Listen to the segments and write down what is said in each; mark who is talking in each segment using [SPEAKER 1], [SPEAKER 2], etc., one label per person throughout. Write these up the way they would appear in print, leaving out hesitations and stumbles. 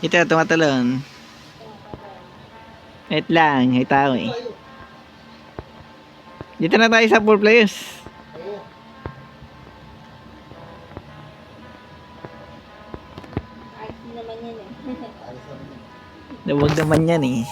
[SPEAKER 1] Ito, tumatalon. Wait lang, may tao eh. Dito na tayo sa 4 players.
[SPEAKER 2] Ayos naman yan eh.
[SPEAKER 1] Duwag naman yan eh.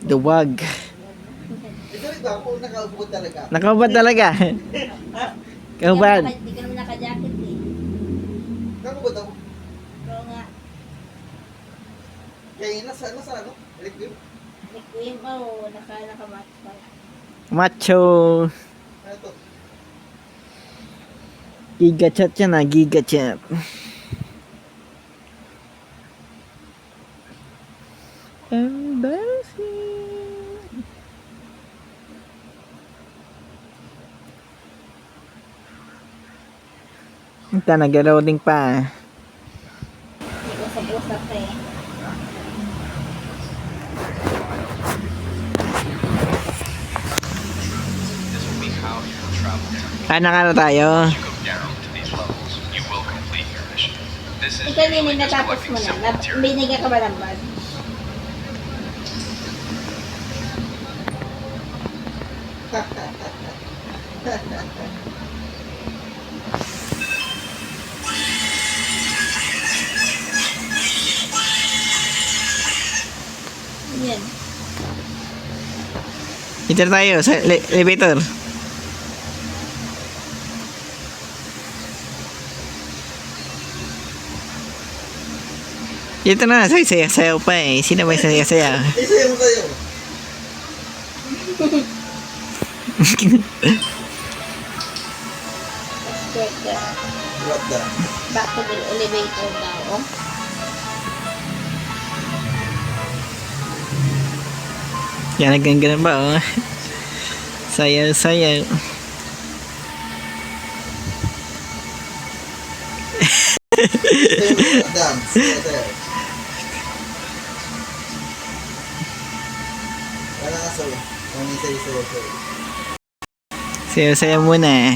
[SPEAKER 1] Duwag.
[SPEAKER 3] Ito rin ba? Kung nakaubod talaga.
[SPEAKER 1] Nakaubad talaga. Kaubad.
[SPEAKER 2] Hindi ka naman naka-jacket eh.
[SPEAKER 3] Nakaubod ako.
[SPEAKER 2] Pero nga,
[SPEAKER 3] Kaya nasa ano? Requiem?
[SPEAKER 2] requiem mo, naka-match pa.
[SPEAKER 1] Macho.
[SPEAKER 3] Ano to?
[SPEAKER 1] Giga chat yan ah, giga chat. Embarrassing. Ito, nag-loading pa.
[SPEAKER 2] Hindi ko usap-usap eh.
[SPEAKER 1] Ano tayo?
[SPEAKER 2] Ikaw din natapos mo na. Binigyan ka ba ng bag? Yan.
[SPEAKER 1] Dito na tayo sa elevator. Dito na, sayaw pa eh. Sino ba yung sayaw?
[SPEAKER 3] Isayo mo tayo.
[SPEAKER 2] Let's get
[SPEAKER 3] What the?
[SPEAKER 2] back to the elevator now.
[SPEAKER 1] Yan, naggangan ba oh. Sayaw.
[SPEAKER 3] Isayo mo dance. Isayo. Wala nga sayo. Ang isayo.
[SPEAKER 1] Sayaw muna.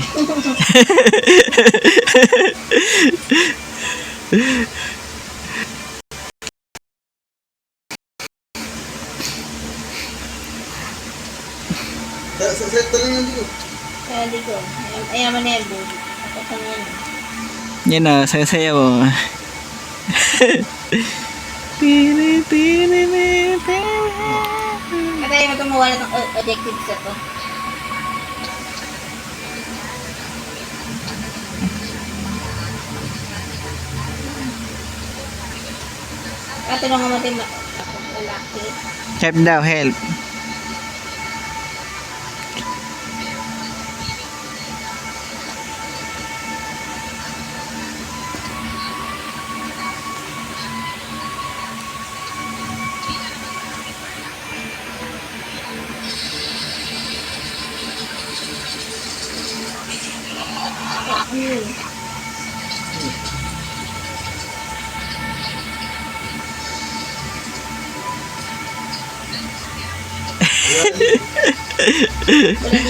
[SPEAKER 3] Sa talang nandito.
[SPEAKER 2] Kaya di ko. Ayaw mo na yan, baby. Ako sa yan.
[SPEAKER 1] Yan o, sayaw oh.
[SPEAKER 2] At ayaw mo itong mawala ng objectives sa to. Tulungan mo din lalaki.
[SPEAKER 1] Help daw, help.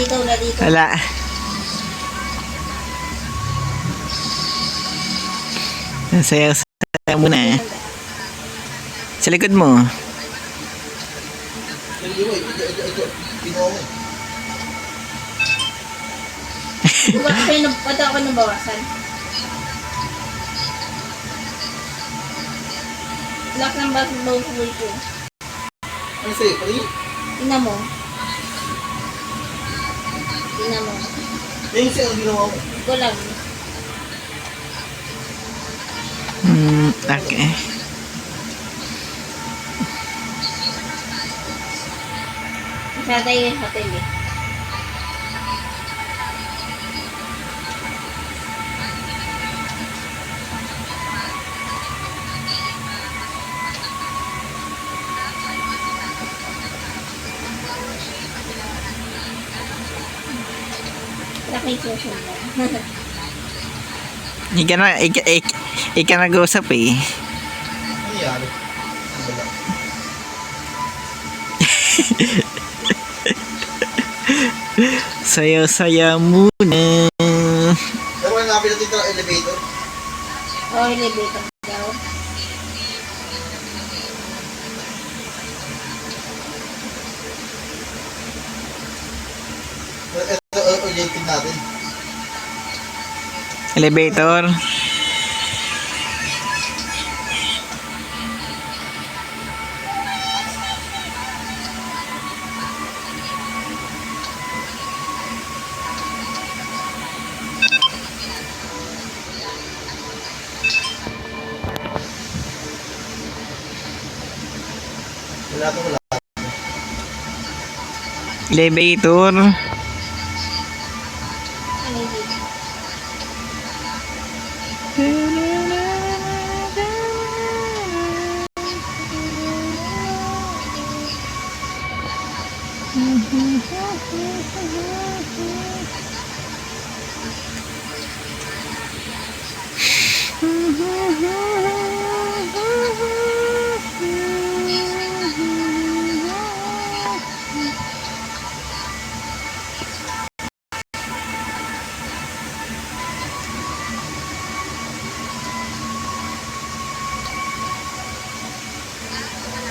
[SPEAKER 2] Wala dito.
[SPEAKER 1] Wala. Sayaw muna. Sa likod mo.
[SPEAKER 3] Ito. Kinuha mo.
[SPEAKER 2] Ba't ako nabawasan? Lock ng low full ko.
[SPEAKER 3] Ano sa'yo? Pali?
[SPEAKER 2] Tingnan mo.
[SPEAKER 3] Yung sa'yo ang ginawa mo.
[SPEAKER 2] Ko lang.
[SPEAKER 1] Okay.
[SPEAKER 2] Isa tayo yung hotel eh. Laki susun mo.
[SPEAKER 1] Ika nag-usap eh.
[SPEAKER 3] Ano yan? Wala.
[SPEAKER 1] Sayaw muna.
[SPEAKER 3] Pero wala nga pinatid ng elevator.
[SPEAKER 2] O, elevator daw.
[SPEAKER 3] Ito, ulitin natin.
[SPEAKER 1] Elevator.
[SPEAKER 3] Wala ko wala.
[SPEAKER 1] Elevator.
[SPEAKER 2] Elevator.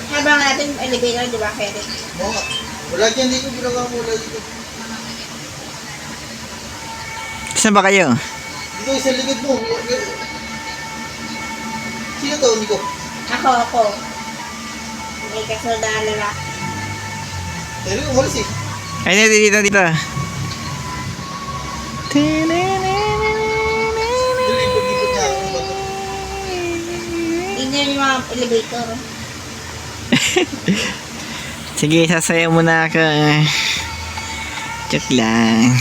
[SPEAKER 2] Habang natin elevator, di ba, Eric?
[SPEAKER 3] Oo nga. Wala dyan dito, ginagawa mo wala dito.
[SPEAKER 1] Saan ba kayo?
[SPEAKER 3] Dito, sa likod mo. Sino to, Nico?
[SPEAKER 2] Ako. May kasunod na lalaki.
[SPEAKER 3] Pero umalis eh.
[SPEAKER 1] Ay, dito.
[SPEAKER 3] Dilipod niya.
[SPEAKER 2] Tingnan yung mga elevator.
[SPEAKER 1] Sige, sasayaw muna ako. Joke lang.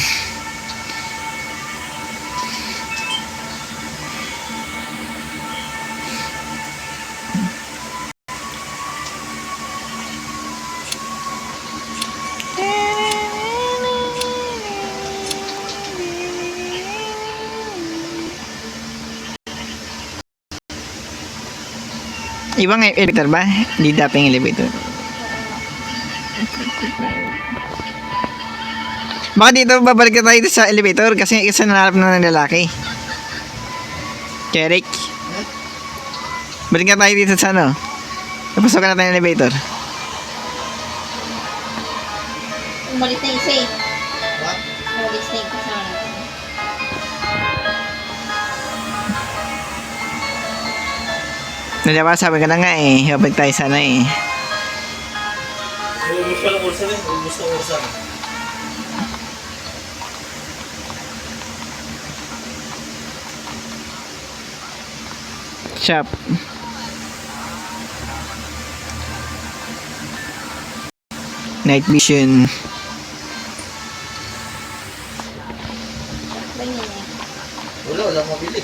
[SPEAKER 1] Ibang elevator ba? Hindi dating elevator. Baka dito babalik na tayo sa elevator kasi nanalap na ng lalaki. Kerik. Balik na tayo dito sa ano. Napasokan na tayo ng elevator.
[SPEAKER 2] Umalis na isa eh.
[SPEAKER 3] Ha?
[SPEAKER 2] Umalis na yung kasama natin.
[SPEAKER 1] Nalaba, sabi ka na nga eh. Babalik tayo sana eh.
[SPEAKER 3] Ubus ka ng ursan eh. Ubus ng ursan.
[SPEAKER 1] Shop. Night vision.
[SPEAKER 2] Ganyan eh.
[SPEAKER 3] Wala mabili.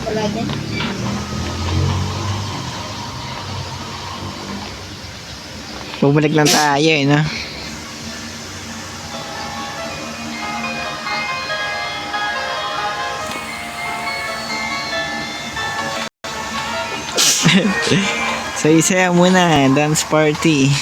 [SPEAKER 2] Wala din.
[SPEAKER 1] Bumalik lang tayo eh, no? So, isa muna. Dance party.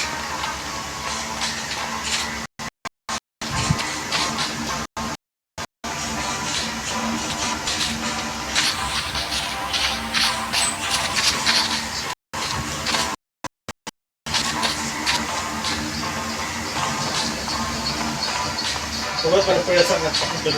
[SPEAKER 3] Huwag pala pala sa akin.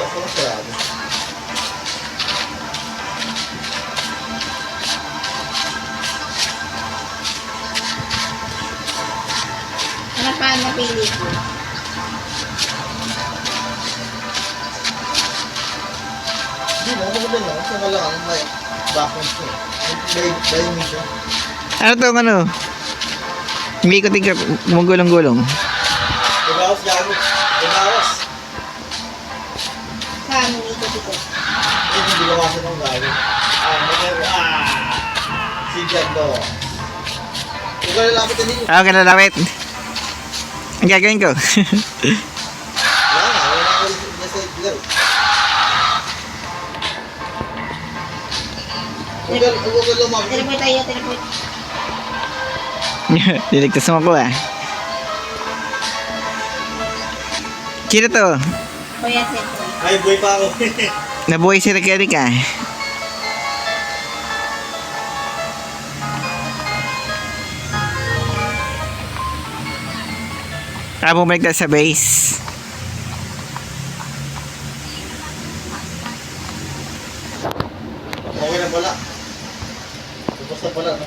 [SPEAKER 3] sarado.
[SPEAKER 2] Ano pa ang napili ko?
[SPEAKER 3] Hindi mo, maganda lang. Sa kalangan, may background ko. May media.
[SPEAKER 1] Ano to, ano? Hindi ko tigap, gumugulong-gulong.
[SPEAKER 3] Ibawas, gago. Ibawas.
[SPEAKER 2] Saan yung ikot-ikot?
[SPEAKER 3] Hindi bilawasan ng gago. Si Jando. Huwag ka lalapit din.
[SPEAKER 1] Okay, lalapit. Ang gagawin ko.
[SPEAKER 3] Wala na ako niya sa itlog. Huwag ka lumapit.
[SPEAKER 2] Teleport tayo, teleport.
[SPEAKER 1] Niligtas mo ako ah. Sino to?
[SPEAKER 2] Kuya Sentro.
[SPEAKER 3] Ay, boy pa ako.
[SPEAKER 1] Nabuhay si Rica. Bumalik tayo sa base.
[SPEAKER 3] Okay na pala. Tapos na pala, no?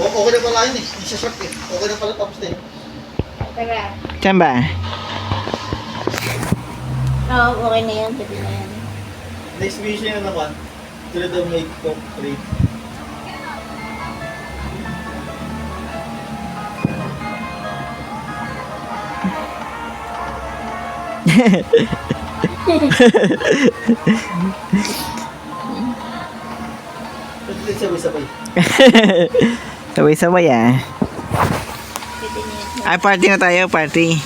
[SPEAKER 3] Okay na pala yun eh. Hindi siya short eh. Okay na pala tapos na yun.
[SPEAKER 2] Tara.
[SPEAKER 1] Saan ba?
[SPEAKER 2] Oo, okay na yan. Pwede na yan.
[SPEAKER 3] Next mission na naman. To the make complete. Pwede sabay-sabay.
[SPEAKER 1] Sabay-sabay ah.
[SPEAKER 2] Pwede na yan.
[SPEAKER 1] Ay, party na tayo, party.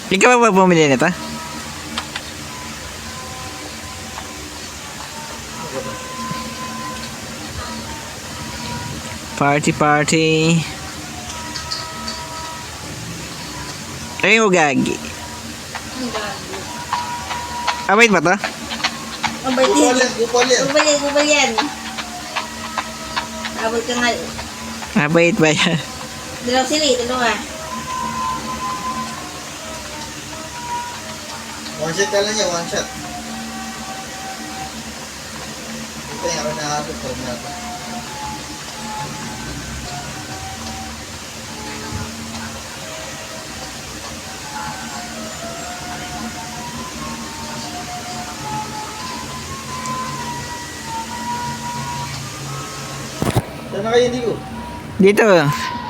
[SPEAKER 1] Ikaw ba bumili nito? Party. Ay, mo gagi.
[SPEAKER 2] Ang gago.
[SPEAKER 1] Ah, wait ba to?
[SPEAKER 2] Mabait
[SPEAKER 3] Upal
[SPEAKER 2] yan.
[SPEAKER 3] yan, upal yan.
[SPEAKER 2] Gubal yan. Abot ka nga.
[SPEAKER 1] Ah, wait ba yan?
[SPEAKER 2] Dalaw sila eh, dalawa.
[SPEAKER 3] One shot ka lang niya, one shot. Ito yung ako nakakapit ko natin. Saan na kayo hindi ko?
[SPEAKER 1] Dito,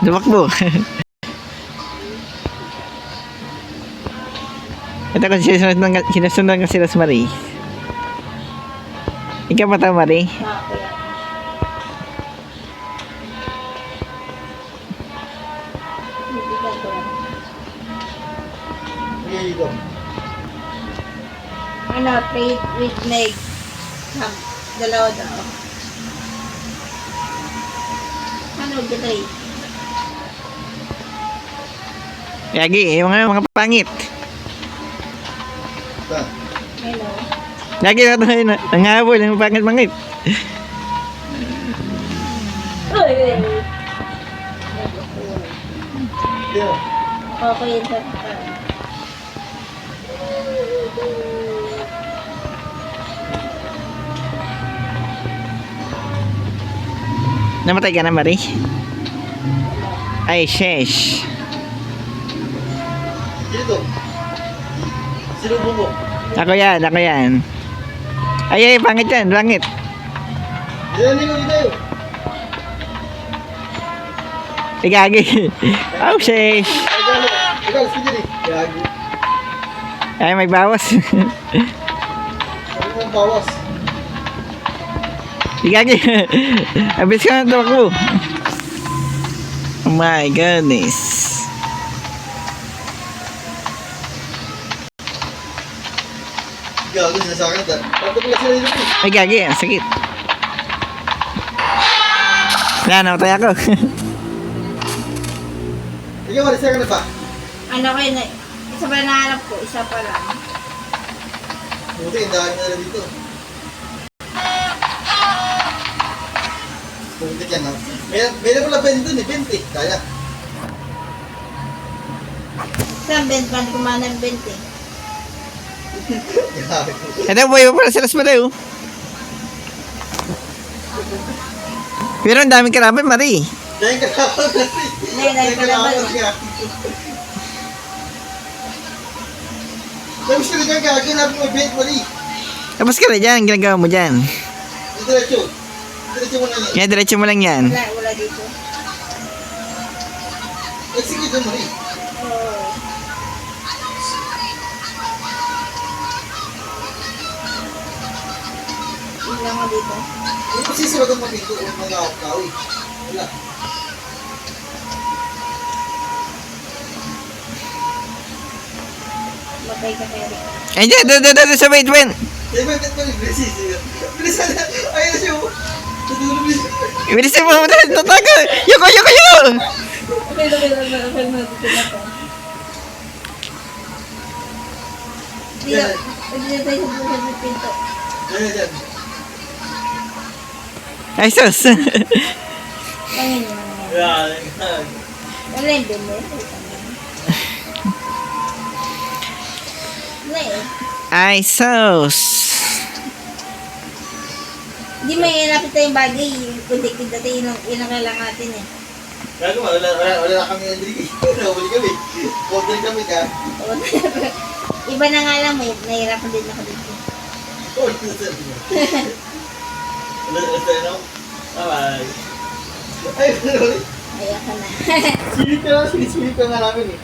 [SPEAKER 1] lumakbo. Ito kung sinusunod ka sila sa Marie. Ikaw pa tayo, Marie.
[SPEAKER 2] Kuya. Bibigyan ko lang.
[SPEAKER 3] Sige, dito.
[SPEAKER 2] Ano, plate with leg. Dalawa daw. Ano, gatay?
[SPEAKER 1] Yagi, yung mga pangit.
[SPEAKER 3] Saan?
[SPEAKER 2] Hello.
[SPEAKER 1] Lagi na tayo nangahabol, yung pangit-pangit.
[SPEAKER 2] Uy!
[SPEAKER 3] Dito.
[SPEAKER 2] Okay, yun sa
[SPEAKER 1] Namatay ka na, Marie? Ay, sheesh.
[SPEAKER 3] Dito. Sinubo mo.
[SPEAKER 1] Ako yan. Ay, pangit yan, pangit.
[SPEAKER 3] Dito, dito.
[SPEAKER 1] Igagi. Oh, sheesh.
[SPEAKER 3] Ikaw, sige rin. Yagi.
[SPEAKER 1] Ay, may bawas.
[SPEAKER 3] Ano mong bawas?
[SPEAKER 1] Igagi. Abis ka na tumakbo. Oh my goodness.
[SPEAKER 3] Gago, sinasakin na. Tapos pala sila dito.
[SPEAKER 1] Ay, gagi. Ang sakit. Namatay ako.
[SPEAKER 3] Ikaw, malis ka na pa.
[SPEAKER 2] ano kayo na, Isa ba nahanap ko? Isa pa lang.
[SPEAKER 3] Buti, ang dami nila dito. Buti yan, ha? Meron pala 20 dun, eh. 20. Kaya.
[SPEAKER 2] Saan bent? Paano kumana ng bent eh?
[SPEAKER 3] Grabe.
[SPEAKER 1] Ito, buhay pa pala sila sa Mateo. Pero ang daming karaban, Marie.
[SPEAKER 3] Dahil kalaban na rin.
[SPEAKER 2] Dahil kalaban na.
[SPEAKER 3] nga. Tapos ka na dyan, gaganap mo event mo rin.
[SPEAKER 1] Tapos ka na dyan, ginagawa mo dyan.
[SPEAKER 3] Diretso. Diretso mo na yan.
[SPEAKER 1] Yan, diretso mo lang yan.
[SPEAKER 2] Wala dito.
[SPEAKER 3] Execute mo rin.
[SPEAKER 2] Oo. Tingnan mo dito.
[SPEAKER 3] Hindi mo sisiwag ang pamito o mag-awak-kawi. Wala.
[SPEAKER 2] Matay ka kaya rin.
[SPEAKER 1] Ayun, doon sa wait.
[SPEAKER 3] Kaya ba, ba't mo rin bilis? Bilis na. Ayun na siya. Tutulog bilis.
[SPEAKER 1] Bilisan mo, tatago. Yuko!
[SPEAKER 2] Okay, dito na to. Hindi tayo sa buhay ng pinto.
[SPEAKER 3] Dyan.
[SPEAKER 1] Ay, sus.
[SPEAKER 2] Pangin mo naman.
[SPEAKER 3] Yan.
[SPEAKER 2] Wala yung bende. Wala eh.
[SPEAKER 1] Ay, sus.
[SPEAKER 2] Hindi may lapit tayong bagay. Kundi dati yun ang kailangan natin eh.
[SPEAKER 3] Gago ba? Wala kami ng drink. Nahuli kami. Order kami ka.
[SPEAKER 2] Iba na nga lang, nahihirapan din ako dito.
[SPEAKER 3] Order sa inyo. Wala sa inyo? Bye-bye. Ay, wala.
[SPEAKER 2] Ayoko na.
[SPEAKER 3] Silip ka nga namin eh.